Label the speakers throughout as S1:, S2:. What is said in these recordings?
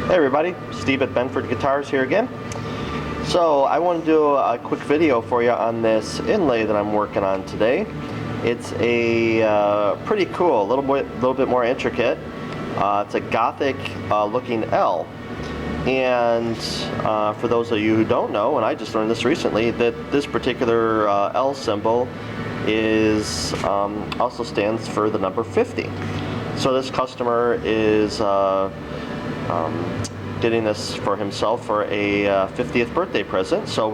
S1: Hey everybody, Steve at Benford Guitars here again. So I want to do a quick video for you on this inlay that I'm working on today. It's a pretty cool, a little bit more intricate. It's a Gothic looking L. And for those of you who don't know, and I just learned this recently, that this particular L symbol is also stands for the number 50. So this customer is getting this for himself for a 50th birthday present. So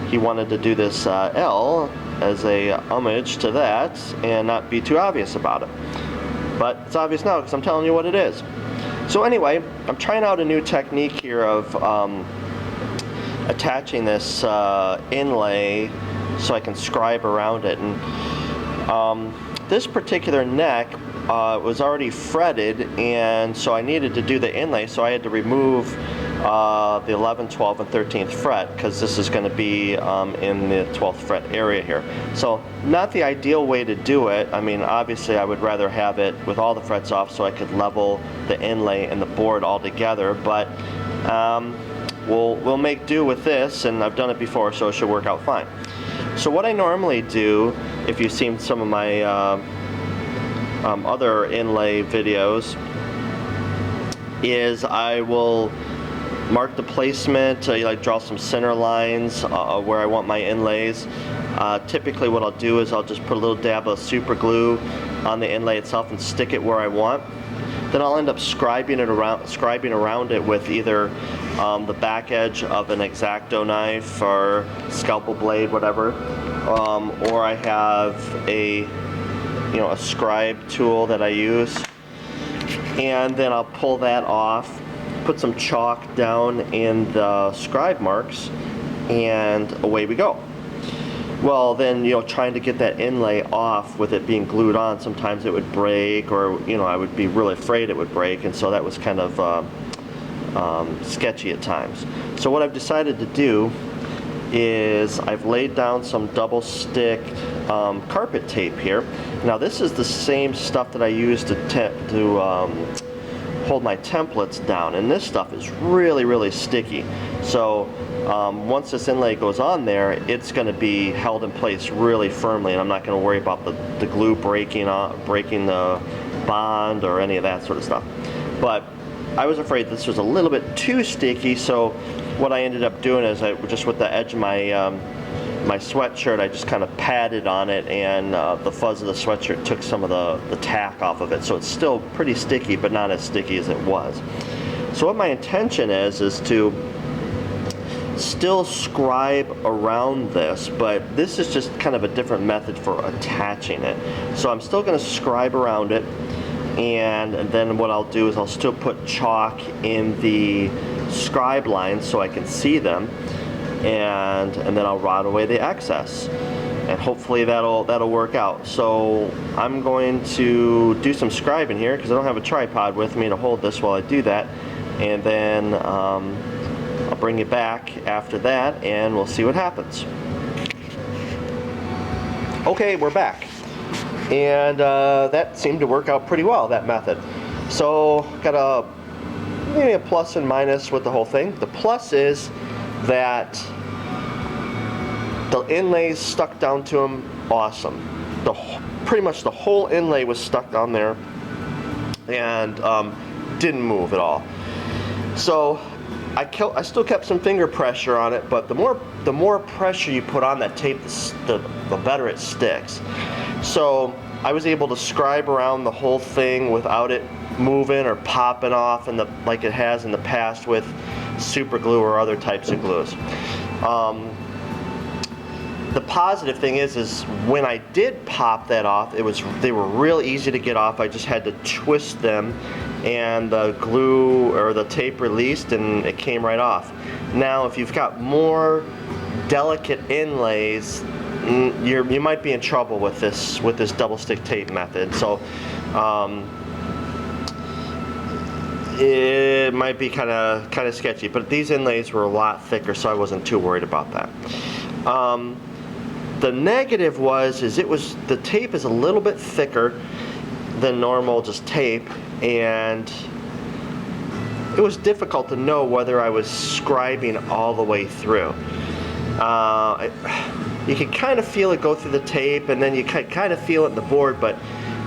S1: he wanted to do this L as a homage to that and not be too obvious about it. But it's obvious now because I'm telling you what it is. So anyway, I'm trying out a new technique here of attaching this inlay so I can scribe around it. And this particular neck was already fretted, and so I needed to do the inlay, so I had to remove the 11th, 12th, and 13th fret because this is going to be in the 12th fret area here. So not the ideal way to do it. I mean, obviously I would rather have it with all the frets off so I could level the inlay and the board all together, but we'll make do with this, and I've done it before, so it should work out fine. So what I normally do, if you've seen some of my other inlay videos, is I will mark the placement, like draw some center lines where I want my inlays. Typically what I'll do is I'll just put a little dab of super glue on the inlay itself and stick it where I want. Then I'll end up scribing around it with either the back edge of an X-Acto knife or scalpel blade, whatever, or I have a scribe tool that I use, and then I'll pull that off, put some chalk down in the scribe marks, and away we go. Well, then, trying to get that inlay off with it being glued on, sometimes it would break, or I would be really afraid it would break, and so that was kind of sketchy at times. So what I've decided to do is I've laid down some double stick carpet tape here. Now this is the same stuff that I use to hold my templates down, and this stuff is really sticky. So once this inlay goes on there, it's going to be held in place really firmly, and I'm not going to worry about the glue breaking the bond or any of that sort of stuff. But I was afraid this was a little bit too sticky, so what I ended up doing is just with the edge of my sweatshirt, I just kind of patted on it, and the fuzz of the sweatshirt took some of the tack off of it, so it's still pretty sticky, but not as sticky as it was. So what my intention is to still scribe around this, but this is just kind of a different method for attaching it. So I'm still going to scribe around it, and then what I'll do is I'll still put chalk in the scribe lines so I can see them, and then I'll rot away the excess, and hopefully that'll work out. So I'm going to do some scribing here because I don't have a tripod with me to hold this while I do that, and then I'll bring you back after that and we'll see what happens. Okay, we're back, and that seemed to work out pretty well, that method. So got maybe a plus and minus with the whole thing. The plus is that the inlays stuck down to them awesome. Pretty much the whole inlay was stuck down there and didn't move at all. So I still kept some finger pressure on it, but the more pressure you put on that tape, the better it sticks. So I was able to scribe around the whole thing without it moving or popping off like it has in the past with super glue or other types of glues. The positive thing is when I did pop that off, they were real easy to get off. I just had to twist them, and the glue or the tape released, and it came right off. Now, if you've got more delicate inlays, you might be in trouble with this double stick tape method. So it might be kind of sketchy, but these inlays were a lot thicker, so I wasn't too worried about that. The negative was the tape is a little bit thicker than normal just tape, and it was difficult to know whether I was scribing all the way through. You can kind of feel it go through the tape, and then you kind of feel it in the board, but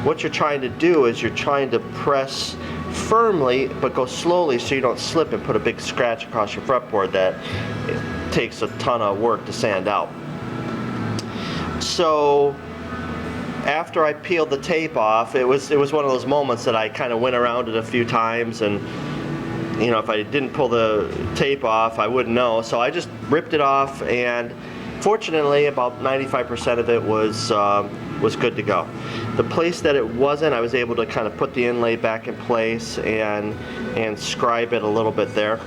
S1: what you're trying to do is you're trying to press firmly but go slowly so you don't slip and put a big scratch across your fretboard that it takes a ton of work to sand out. So after I peeled the tape off, it was one of those moments that I kind of went around it a few times, and you know, if I didn't pull the tape off, I wouldn't know. So I just ripped it off, and fortunately about 95% of it was good to go. The place that it wasn't, I was able to kind of put the inlay back in place and scribe it a little bit there.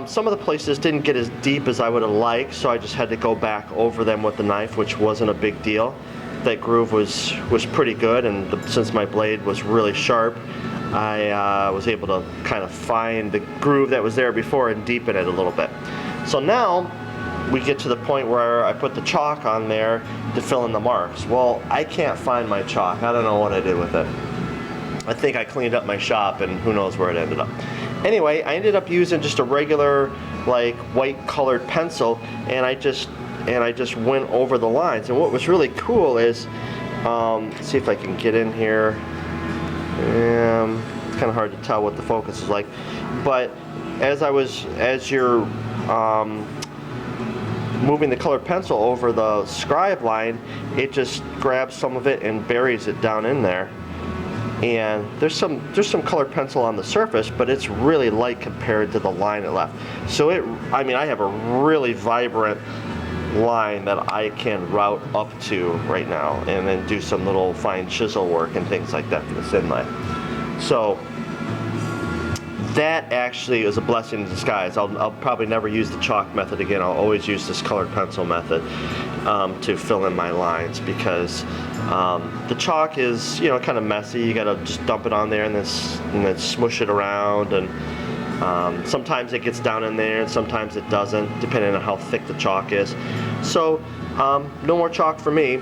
S1: Some of the places didn't get as deep as I would have liked, so I just had to go back over them with the knife, which wasn't a big deal. That groove was pretty good, and since my blade was really sharp, I was able to kind of find the groove that was there before and deepen it a little bit. So now we get to the point where I put the chalk on there to fill in the marks. Well, I can't find my chalk. I don't know what I did with it. I think I cleaned up my shop, and who knows where it ended up. Anyway, I ended up using just a regular, like, white colored pencil, and I just went over the lines. And what was really cool is, let's see if I can get in here. It's kind of hard to tell what the focus is like, but as you're moving the colored pencil over the scribe line, it just grabs some of it and buries it down in there. And there's some colored pencil on the surface, but it's really light compared to the line it left. So I have a really vibrant line that I can route up to right now, and then do some little fine chisel work and things like that for this inlay. So that actually is a blessing in disguise. I'll probably never use the chalk method again. I'll always use this colored pencil method to fill in my lines, because the chalk is, you know, kind of messy. You gotta just dump it on there and then smush it around, and sometimes it gets down in there and sometimes it doesn't, depending on how thick the chalk is. So no more chalk for me,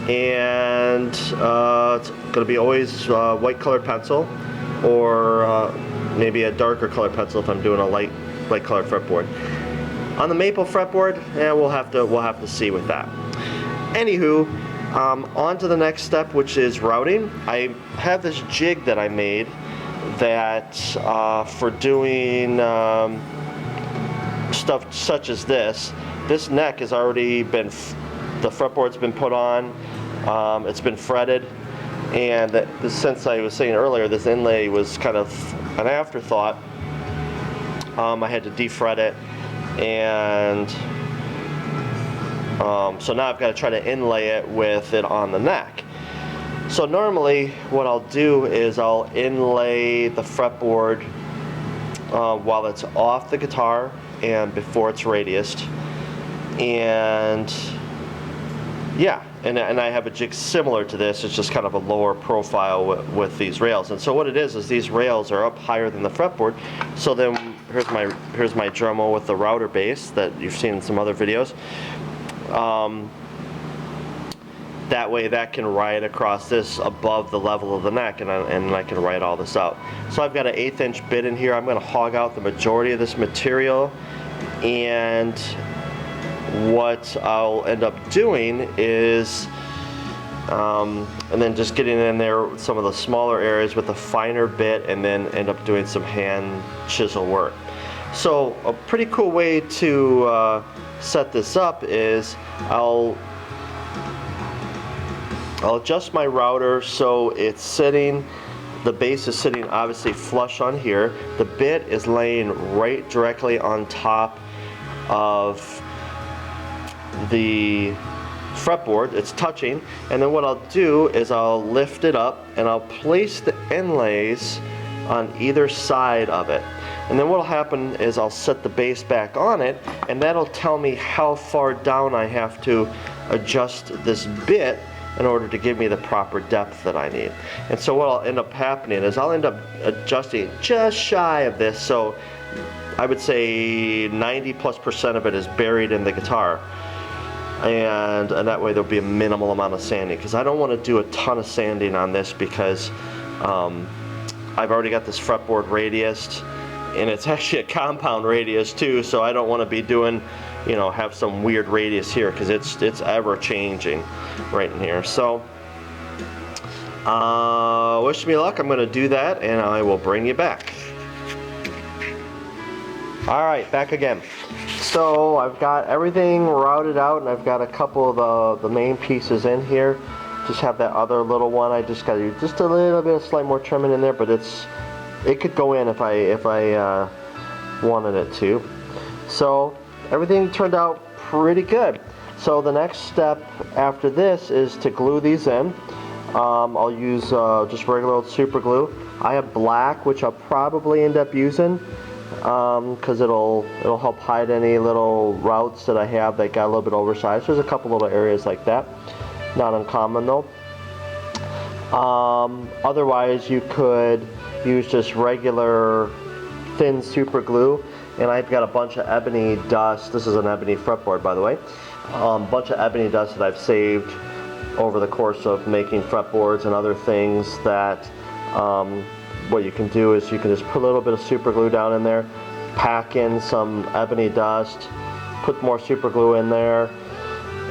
S1: and it's going to be always white colored pencil, or maybe a darker colored pencil if I'm doing a light colored fretboard. On the maple fretboard, we'll have to see with that. Anywho, on to the next step, which is routing. I have this jig that I made that for doing stuff such as this. This neck has already been, the fretboard's been put on, it's been fretted, and since I was saying earlier, this inlay was kind of an afterthought, I had to defret it, and so now I've got to try to inlay it with it on the neck. So normally what I'll do is I'll inlay the fretboard while it's off the guitar and before it's radiused. And yeah, and I have a jig similar to this. It's just kind of a lower profile with these rails. And so what it is these rails are up higher than the fretboard. So then here's my Dremel with the router base that you've seen in some other videos. That way that can ride across this above the level of the neck, and I can write all this out. So I've got an 1/8 inch bit in here. I'm going to hog out the majority of this material, and what I'll end up doing is and then just getting in there some of the smaller areas with a finer bit, and then end up doing some hand chisel work. So a pretty cool way to set this up is I'll adjust my router so it's sitting, the base is sitting obviously flush on here. The bit is laying right directly on top of the fretboard. It's touching, and then what I'll do is I'll lift it up and I'll place the inlays on either side of it. And then what'll happen is I'll set the base back on it, and that'll tell me how far down I have to adjust this bit in order to give me the proper depth that I need. And so what'll end up happening is I'll end up adjusting just shy of this, so I would say 90+% of it is buried in the guitar. And that way there'll be a minimal amount of sanding, because I don't want to do a ton of sanding on this, because I've already got this fretboard radiused, and it's actually a compound radius too, so I don't want to be doing, you know, have some weird radius here, because it's ever changing right in here. So wish me luck. I'm going to do that, and I will bring you back. Alright, back again. So I've got everything routed out, and I've got a couple of the main pieces in here. Just have that other little one. I just got to do just a little bit of slight more trimming in there, but it could go in if I wanted it to. So everything turned out pretty good. So the next step after this is to glue these in. I'll use just regular old super glue. I have black, which I'll probably end up using, because it'll help hide any little routes that I have that got a little bit oversized. There's a couple little areas like that, not uncommon though. Otherwise you could use just regular thin super glue, and I've got a bunch of ebony dust. This is an ebony fretboard, by the way. Bunch of ebony dust that I've saved over the course of making fretboards and other things. That what you can do is you can just put a little bit of super glue down in there, pack in some ebony dust, put more super glue in there,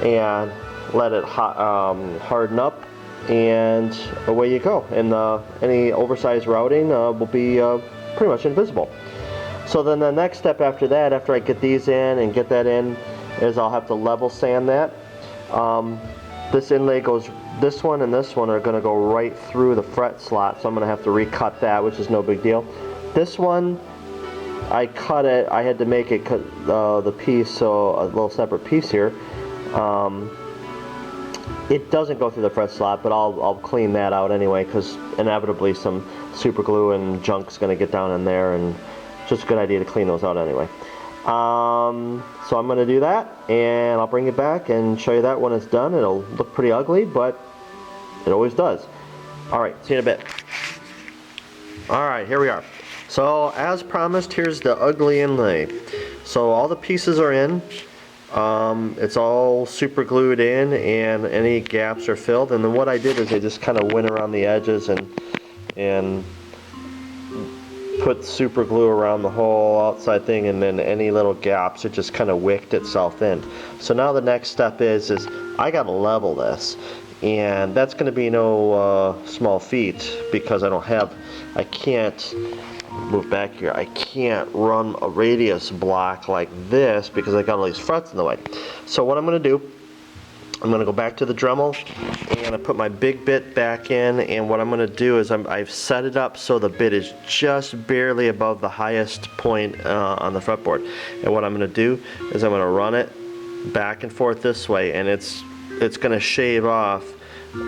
S1: and let it harden up, and away you go. And any oversized routing will be pretty much invisible. So then the next step after that, after I get these in and get that in, is I'll have to level sand that. This inlay goes, this one and this one are going to go right through the fret slot, so I'm going to have to recut that, which is no big deal. This one, I cut it, I had to make it the piece, so a little separate piece here. It doesn't go through the fret slot, but I'll clean that out anyway, because inevitably some super glue and junk's going to get down in there, and it's just a good idea to clean those out anyway. So I'm going to do that, and I'll bring it back and show you that when it's done. It'll look pretty ugly, but it always does. Alright, see you in a bit. Alright, here we are. So as promised, here's the ugly inlay. So all the pieces are in. It's all super glued in, and any gaps are filled. And then what I did is I just kind of went around the edges and put super glue around the whole outside thing, and then any little gaps, it just kind of wicked itself in. So now the next step is I gotta level this, and that's gonna be no small feat, because I can't move back here. I can't run a radius block like this because I got all these frets in the way. So what I'm gonna do, I'm going to go back to the Dremel, and I put my big bit back in, and what I'm going to do is I've set it up so the bit is just barely above the highest point on the fretboard. And what I'm going to do is I'm going to run it back and forth this way, and it's going to shave off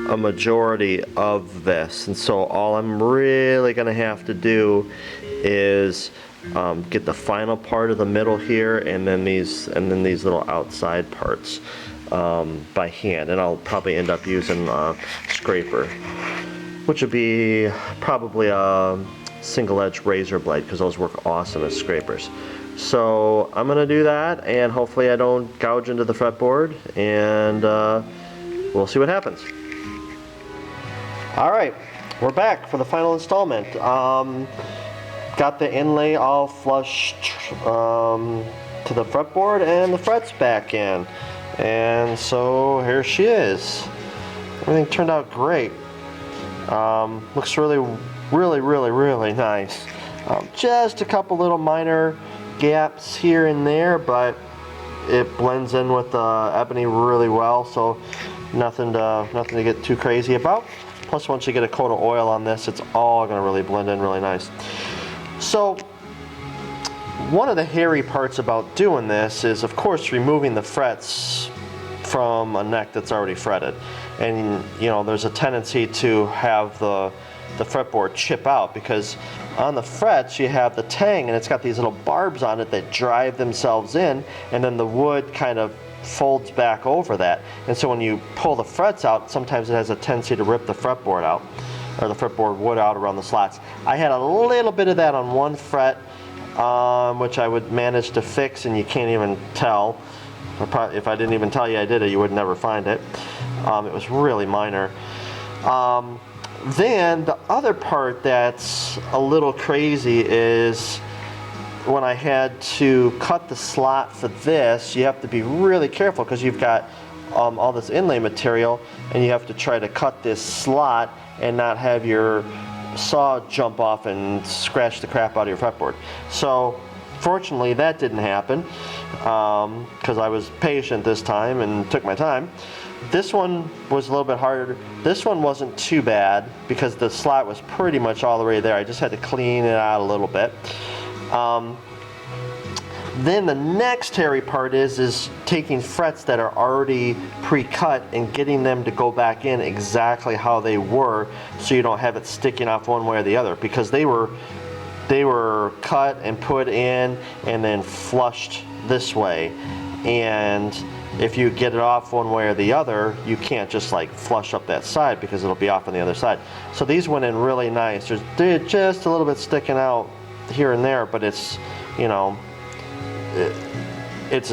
S1: a majority of this. And so all I'm really going to have to do is get the final part of the middle here, and then these little outside parts by hand, and I'll probably end up using a scraper, which would be probably a single edge razor blade, because those work awesome as scrapers. So I'm gonna do that, and hopefully I don't gouge into the fretboard, and we'll see what happens. Alright, we're back for the final installment. Got the inlay all flushed to the fretboard, and the frets back in. And so here she is. Everything turned out great. Looks really nice. Just a couple little minor gaps here and there, but it blends in with the ebony really well, so nothing to get too crazy about. Plus, once you get a coat of oil on this, it's all going to really blend in really nice. So one of the hairy parts about doing this is, of course, removing the frets from a neck that's already fretted. And you know, there's a tendency to have the fretboard chip out, because on the frets you have the tang, and it's got these little barbs on it that drive themselves in, and then the wood kind of folds back over that. And so when you pull the frets out, sometimes it has a tendency to rip the fretboard out, or the fretboard wood out around the slots. I had a little bit of that on one fret, which I would manage to fix, and you can't even tell. If I didn't even tell you I did it, you would never find it. It was really minor. Then the other part that's a little crazy is when I had to cut the slot for this, you have to be really careful because you've got all this inlay material, and you have to try to cut this slot and not have your saw jump off and scratch the crap out of your fretboard. So fortunately that didn't happen because I was patient this time and took my time. This one was a little bit harder. This one wasn't too bad because the slot was pretty much all the way there. I just had to clean it out a little bit. Then the next hairy part is taking frets that are already pre-cut and getting them to go back in exactly how they were, so you don't have it sticking off one way or the other, because they were cut and put in and then flushed this way, and if you get it off one way or the other, you can't just like flush up that side because it'll be off on the other side. So these went in really nice. They're just a little bit sticking out here and there, but it's, you know, it's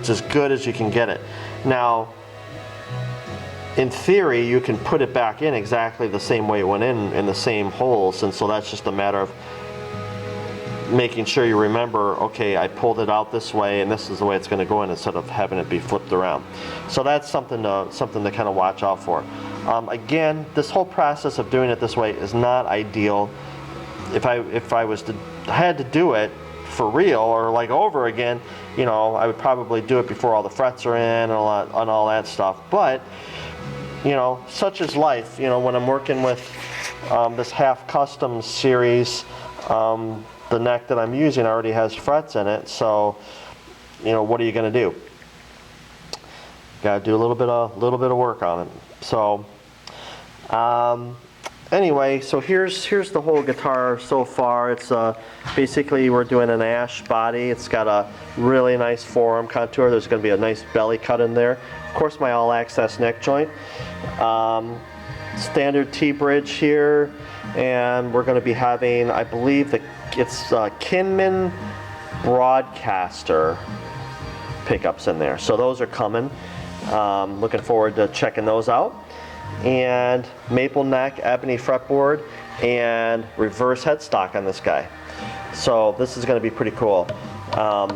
S1: as good as you can get it. Now, in theory, you can put it back in exactly the same way it went in the same holes, and so that's just a matter of making sure you remember, okay, I pulled it out this way and this is the way it's going to go in, instead of having it be flipped around. So that's something to kind of watch out for. Again, this whole process of doing it this way is not ideal. If I had to do it for real or like over again, you know, I would probably do it before all the frets are in and all that stuff. But you know, such is life. You know, when I'm working with this half custom series, the neck that I'm using already has frets in it, so you know, what are you going to do? Got to do a little bit of work on it. So anyway, so here's the whole guitar so far. It's basically we're doing an ash body. It's got a really nice forearm contour. There's going to be a nice belly cut in there. Of course, my all-access neck joint. Standard T-bridge here, and we're going to be having, I believe it's Kinman Broadcaster pickups in there. So those are coming. Looking forward to checking those out. And maple neck, ebony fretboard, and reverse headstock on this guy. So this is going to be pretty cool.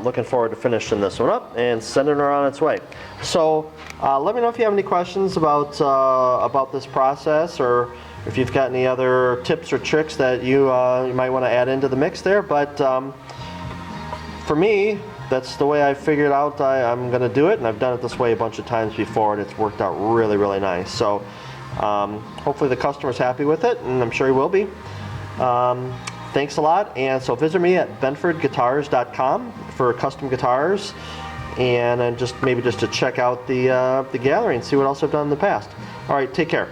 S1: Looking forward to finishing this one up and sending her on its way. So let me know if you have any questions about this process, or if you've got any other tips or tricks that you might want to add into the mix there. But for me, that's the way I figured out I'm going to do it, and I've done it this way a bunch of times before, and it's worked out really, really nice. So hopefully the customer's happy with it, and I'm sure he will be. Thanks a lot, and so visit me at benfordguitars.com for custom guitars, and just maybe to check out the gallery and see what else I've done in the past. All right, take care.